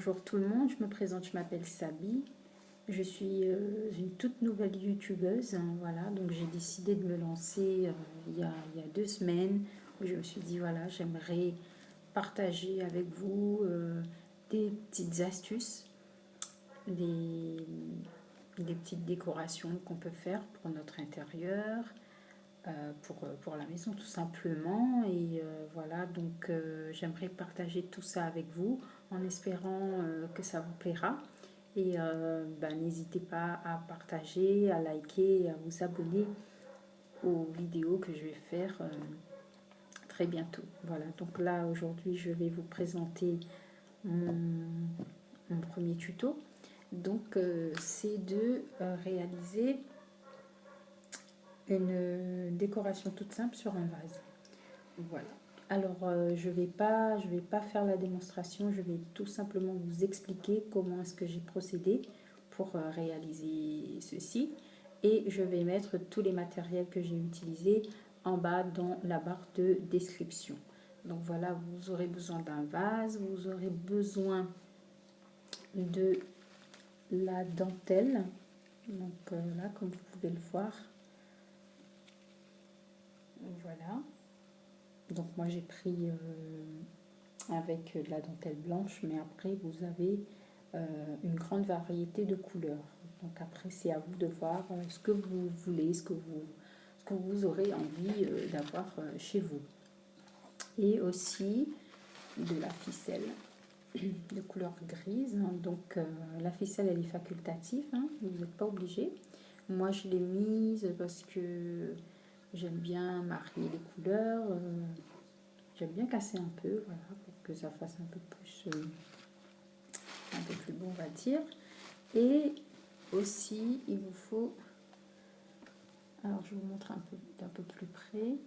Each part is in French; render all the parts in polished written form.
Bonjour tout le monde, je me présente, je m'appelle Sabi. Je suis une toute nouvelle youtubeuse, hein, voilà, donc j'ai décidé de me lancer il y a 2 semaines, où je me suis dit, voilà, j'aimerais partager avec vous des petites astuces, des petites décorations qu'on peut faire pour notre intérieur, pour la maison tout simplement. Et voilà, donc j'aimerais partager tout ça avec vous en espérant que ça vous plaira. Et n'hésitez pas à partager, à liker et à vous abonner aux vidéos que je vais faire très bientôt. Voilà, donc là aujourd'hui je vais vous présenter mon premier tuto. Donc c'est de réaliser une décoration toute simple sur un vase. Voilà. Alors je vais pas faire la démonstration, je vais tout simplement vous expliquer comment est-ce que j'ai procédé pour réaliser ceci, et je vais mettre tous les matériels que j'ai utilisés en bas dans la barre de description. Donc voilà, vous aurez besoin d'un vase, vous aurez besoin de la dentelle, donc là comme vous pouvez le voir, voilà. Donc moi j'ai pris avec de la dentelle blanche, mais après vous avez une grande variété de couleurs. Donc après c'est à vous de voir ce que vous voulez, ce que vous aurez envie d'avoir chez vous. Et aussi de la ficelle de couleur grise. Donc la ficelle elle est facultative, hein, vous n'êtes pas obligé. Moi je l'ai mise parce que j'aime bien marier les couleurs. J'aime bien casser un peu, voilà, pour que ça fasse un peu plus beau, on va dire. Et aussi, il vous faut... Alors, je vous montre d'un peu plus près.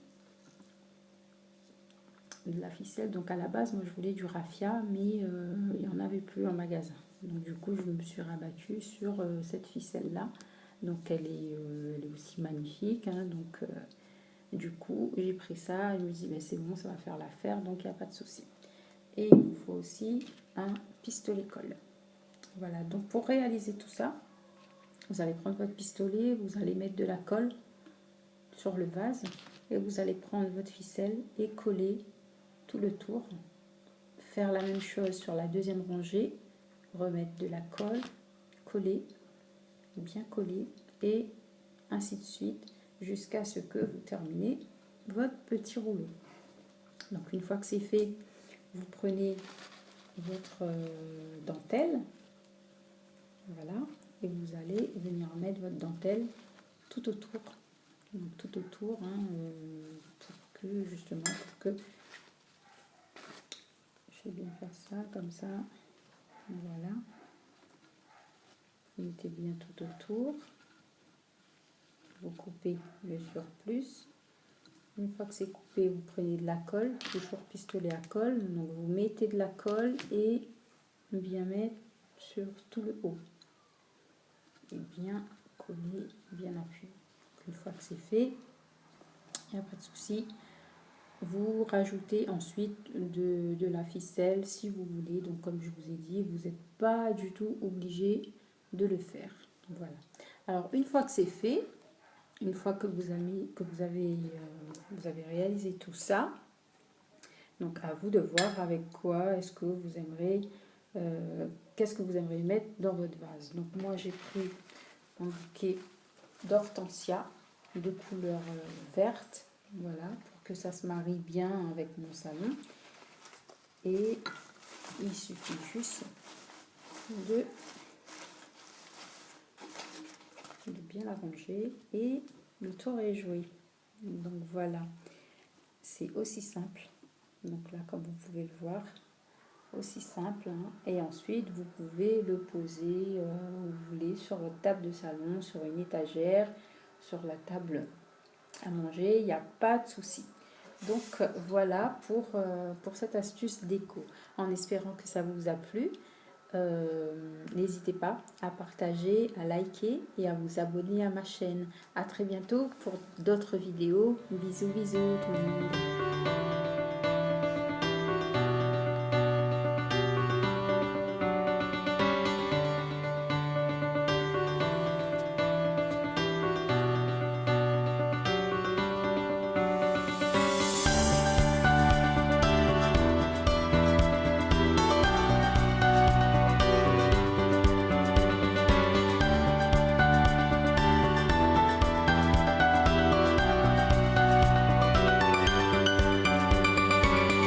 De la ficelle. Donc, à la base, moi, je voulais du raffia, mais il n'y en avait plus en magasin. Donc, du coup, je me suis rabattue sur cette ficelle-là. Donc, elle est aussi magnifique, hein, donc... du coup, j'ai pris ça, je me dis, ben, c'est bon, ça va faire l'affaire, donc il n'y a pas de souci. Et il vous faut aussi un pistolet colle. Voilà, donc pour réaliser tout ça, vous allez prendre votre pistolet, vous allez mettre de la colle sur le vase, et vous allez prendre votre ficelle et coller tout le tour. Faire la même chose sur la deuxième rangée, remettre de la colle, coller, bien coller, et ainsi de suite, jusqu'à ce que vous terminez votre petit rouleau. Donc une fois que c'est fait, vous prenez votre dentelle, voilà, et vous allez venir mettre votre dentelle tout autour, donc tout autour, hein, pour que justement, je vais bien faire ça comme ça, voilà, vous mettez bien tout autour, vous coupez le surplus. Une fois que c'est coupé, vous prenez de la colle, toujours pistolet à colle, donc vous mettez de la colle et bien mettre sur tout le haut et bien coller, bien appuyer. Une fois que c'est fait, il n'y a pas de souci, vous rajoutez ensuite de la ficelle si vous voulez. Donc comme je vous ai dit, vous n'êtes pas du tout obligé de le faire. Voilà. Alors une fois que c'est fait, une fois que vous avez réalisé tout ça, donc à vous de voir avec quoi est-ce que vous aimeriez, qu'est-ce que vous aimeriez mettre dans votre vase. Donc moi j'ai pris un bouquet d'hortensia de couleur verte, voilà, pour que ça se marie bien avec mon salon. Et il suffit juste de bien la ranger et le tour est joué. Donc voilà, c'est aussi simple. Donc là, comme vous pouvez le voir, aussi simple, hein. Et ensuite vous pouvez le poser où vous voulez, sur votre table de salon, sur une étagère, sur la table à manger, il n'y a pas de souci. Donc voilà pour cette astuce déco, en espérant que ça vous a plu. N'hésitez pas à partager, à liker et à vous abonner à ma chaîne. À très bientôt pour d'autres vidéos. Bisous bisous tout le monde.